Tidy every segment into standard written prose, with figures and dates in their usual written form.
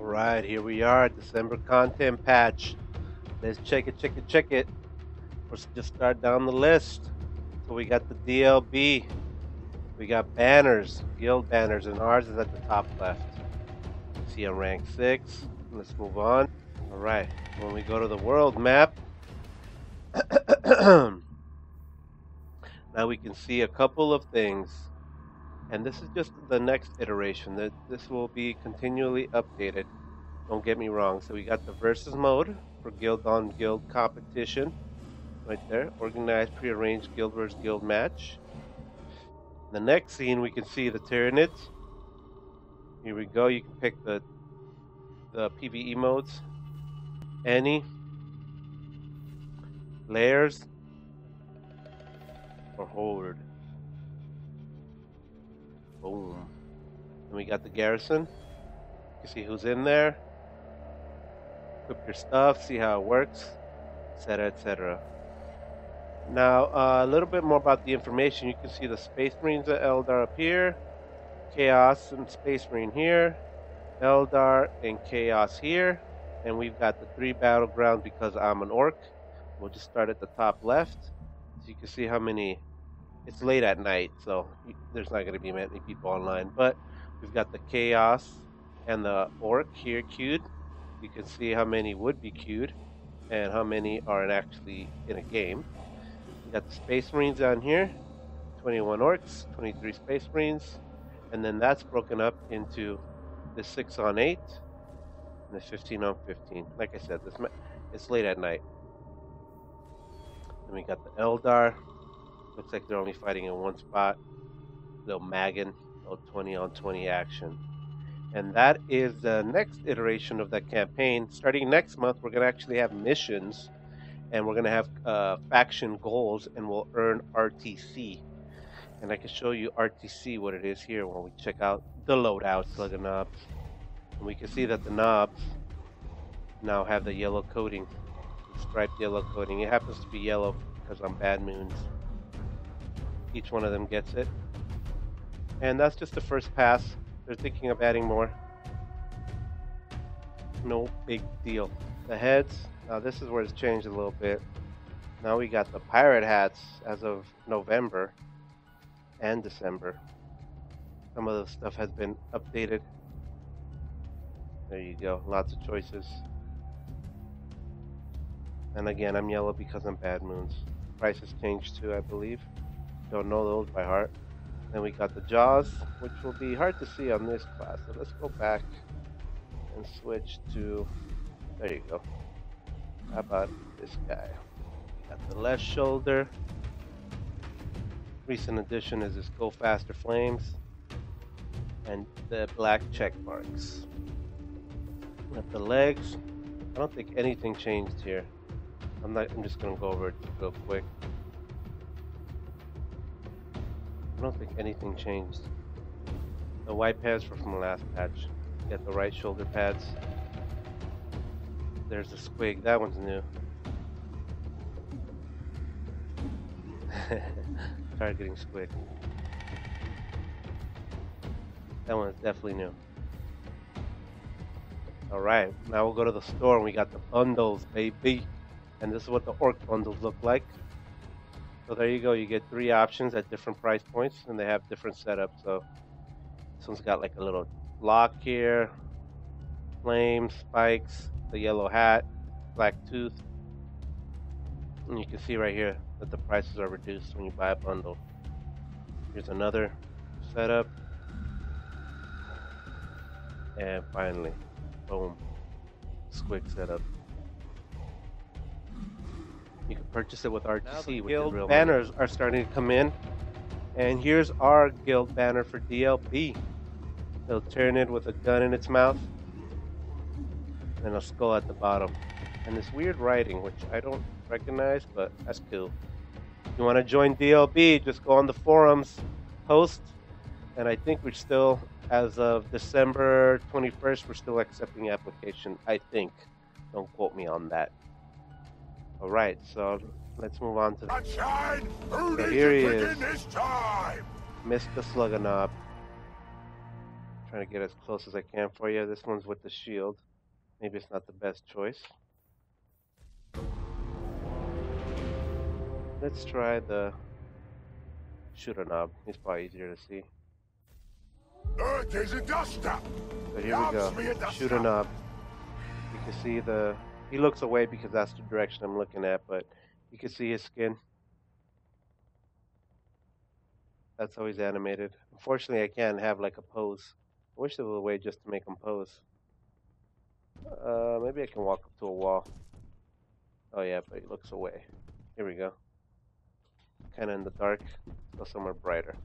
Alright, here we are, December content patch. Let's check it. Let's just start down the list. So we got the DLB. We got banners, guild banners, and ours is at the top left. See a rank 6. Let's move on. Alright, when we go to the world map, now we can see a couple of things. And this is just the next iteration. This will be continually updated. Don't get me wrong. So we got the versus mode for guild on guild competition. Right there. Organized, prearranged guild versus guild match. The next scene we can see the Tyranids. Here we go. You can pick the PvE modes. Any. Layers. Or Horde. Boom. And we got the garrison. You can see who's in there. Equip your stuff, see how it works, etc., etc. Now, a little bit more about the information. You can see the Space Marines at Eldar up here, Chaos and Space Marine here, Eldar and Chaos here, and we've got the 3 battlegrounds because I'm an orc. We'll just start at the top left, so you can see how many. It's late at night, so there's not going to be many people online, but we've got the Chaos and the orc here queued. You can see how many would be queued and how many are actually in a game. We got the Space Marines down here, 21 orcs, 23 Space Marines, and then that's broken up into the 6 on 8 and the 15 on 15. Like I said, it's late at night. Then we got the Eldar. Looks like they're only fighting in one spot. Little Magan, little 20 on 20 action. And that is the next iteration of that campaign. Starting next month, we're going to actually have missions, and we're going to have faction goals, and we'll earn RTC. And I can show you RTC, what it is here when we check out the loadouts, like the knobs. And we can see that the knobs now have the yellow coating, the striped yellow coating. It happens to be yellow because I'm Bad Moons. Each one of them gets it. And that's just the first pass. They're thinking of adding more. No big deal. The heads, now this is where it's changed a little bit. Now we got the pirate hats as of November and December. Some of the stuff has been updated. There you go, lots of choices. And again, I'm yellow because I'm Bad Moons. Prices changed too, I believe. Don't know those by heart. Then we got the jaws, which will be hard to see on this class. So let's go back and switch to, there you go. How about this guy? Got the left shoulder. Recent addition is this Go Faster Flames and the black check marks. Got the legs. I don't think anything changed here. I'm just gonna go over it real quick. I don't think anything changed. The white pads were from the last patch. You got the right shoulder pads. There's the squig. That one's new. Targeting squig. That one is definitely new. Alright, now we'll go to the store and we got the bundles, baby. And this is what the orc bundles look like. So there you go, you get 3 options at different price points, and they have different setups. So this one's got like a little lock here, flames, spikes, the yellow hat, black tooth. And you can see right here that the prices are reduced when you buy a bundle. Here's another setup. And finally, boom, squig setup. You can purchase it with RTC. With guild real banners money are starting to come in. And here's our guild banner for DLB. It'll turn it with a gun in its mouth and a skull at the bottom. And this weird writing, which I don't recognize, but that's cool. If you want to join DLB, just go on the forums, post, and I think we're still, as of December 21st, we're still accepting application, I think. Don't quote me on that. Alright, so let's move on to the... So here he is, Mr. Slugganob, Trying to get as close as I can for you. This one's with the shield. Maybe it's not the best choice. Let's try the shooter knob. He's probably easier to see. Earth is a duster. So here we go. Shooter knob. You can see the. He looks away because that's the direction I'm looking at, but you can see his skin. That's how he's animated. Unfortunately, I can't have like a pose. I wish there was a way just to make him pose. Maybe I can walk up to a wall. Oh yeah, but he looks away. Here we go. Kind of in the dark. Let's go somewhere brighter.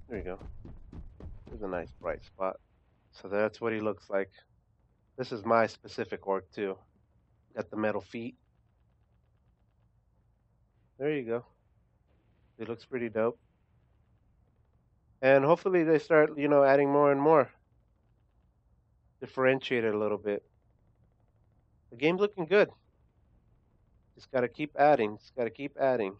There you go. There's a nice bright spot. So that's what he looks like. This is my specific orc too. Got the metal feet. There you go. He looks pretty dope. And hopefully they start, adding more and more. Differentiate it a little bit. The game's looking good. Just gotta keep adding. Just gotta keep adding.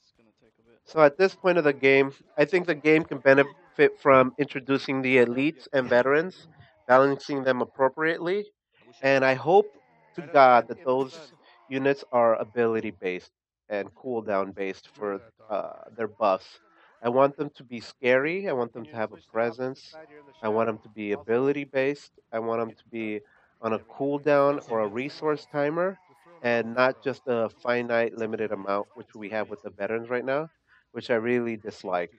It's gonna take a bit. So at this point of the game, I think the game can benefit from introducing the elites and veterans, balancing them appropriately, and I hope to God that those units are ability based and cooldown based for their buffs. I want them to be scary. I want them to have a presence. I want them to be ability based. I want them to be on a cooldown or a resource timer and not just a finite limited amount, which we have with the veterans right now, which I really dislike.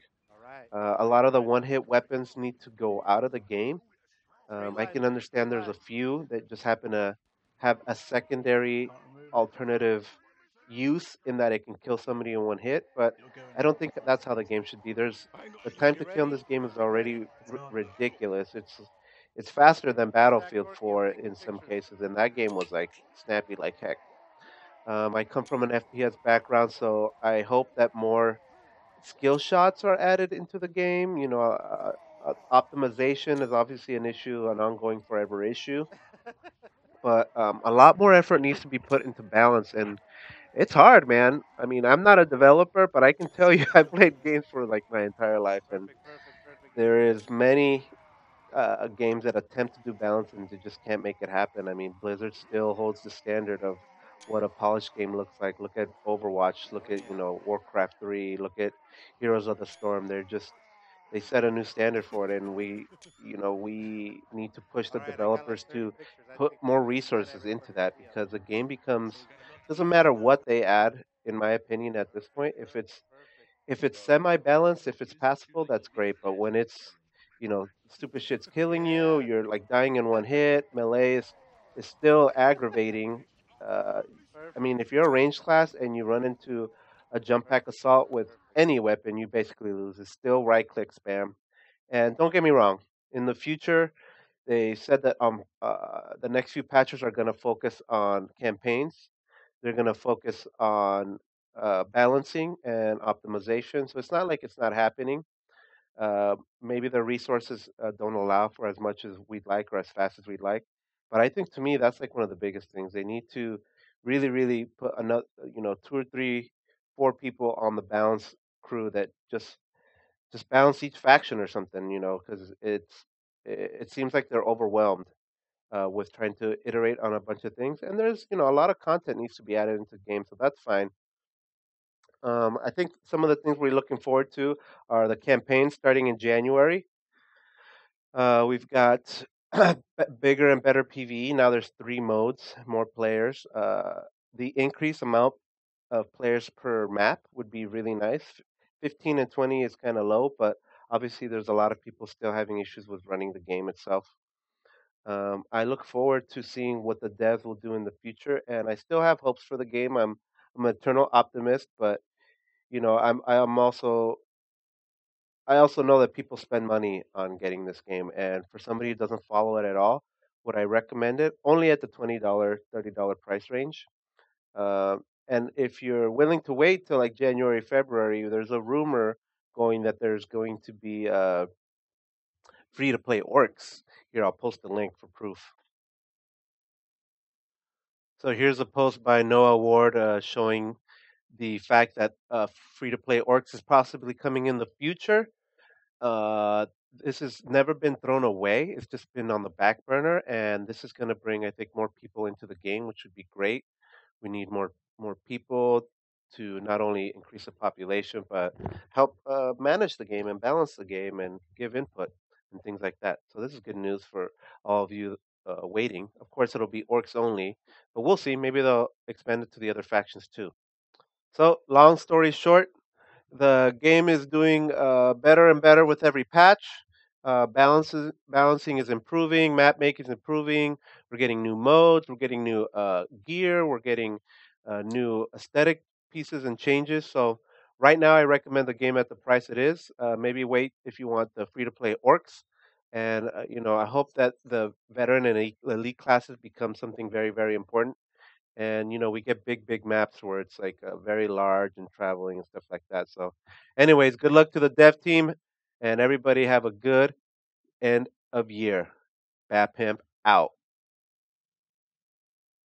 A lot of the one hit weapons need to go out of the game. I can understand there's a few that just happen to have a secondary alternative use in that it can kill somebody in one hit, but I don't think that's how the game should be. There's the time to kill in this game is already ridiculous. It's faster than Battlefield 4 in some cases, and that game was like snappy like heck. I come from an FPS background, so I hope that more skill shots are added into the game. Optimization is obviously an issue, an ongoing forever issue, but a lot more effort needs to be put into balance, and it's hard, man. I mean, I'm not a developer, but I can tell you, I've played games for like my entire life, and there is many games that attempt to do balance and they just can't make it happen. I mean, Blizzard still holds the standard of what a polished game looks like. Look at Overwatch. Look at Warcraft 3. Look at Heroes of the Storm. They set a new standard for it, and we need to push the developers to put more resources into that because the game becomes doesn't matter what they add. In my opinion, at this point, if it's semi-balanced, if it's passable, that's great. But when it's, stupid shit's killing you, you're like dying in one hit, melee is still aggravating. Uh, I mean, if you're a range class and you run into a jump pack assault with any weapon, you basically lose. It's still right click spam. And don't get me wrong, in the future, they said that the next few patches are going to focus on campaigns. They're going to focus on balancing and optimization. So it's not like it's not happening. Maybe the resources don't allow for as much as we'd like or as fast as we'd like. But I think to me that's like one of the biggest things. They need to really, really put another, two or three, four people on the balance crew that just balance each faction or something, because it seems like they're overwhelmed with trying to iterate on a bunch of things. And there's a lot of content needs to be added into the game, so that's fine. I think some of the things we're looking forward to are the campaigns starting in January. We've got bigger and better PvE. Now there's three modes, more players. The increased amount of players per map would be really nice. 15 and 20 is kind of low, but obviously there's a lot of people still having issues with running the game itself. I look forward to seeing what the devs will do in the future, and I still have hopes for the game. I'm an eternal optimist, but I also know that people spend money on getting this game, and for somebody who doesn't follow it at all, would I recommend it? Only at the $20, $30 price range. And if you're willing to wait till like January, February, there's a rumor going that there's going to be free to play orcs. Here, I'll post the link for proof. So here's a post by Noah Ward showing the fact that free-to-play orcs is possibly coming in the future. Uh, this has never been thrown away. It's just been on the back burner, and this is going to bring, I think, more people into the game, which would be great. We need more people to not only increase the population, but help manage the game and balance the game and give input and things like that. So this is good news for all of you waiting. Of course, it'll be orcs only, but we'll see. Maybe they'll expand it to the other factions too. So long story short, the game is doing better and better with every patch. Balancing is improving. Map making is improving. We're getting new modes. We're getting new gear. We're getting new aesthetic pieces and changes. So right now, I recommend the game at the price it is. Maybe wait if you want the free to play orcs. And I hope that the veteran and elite classes become something very, very important, and we get big maps where it's like very large and traveling and stuff like that. So anyways, good luck to the dev team, and everybody have a good end of year. Bad Pimp out.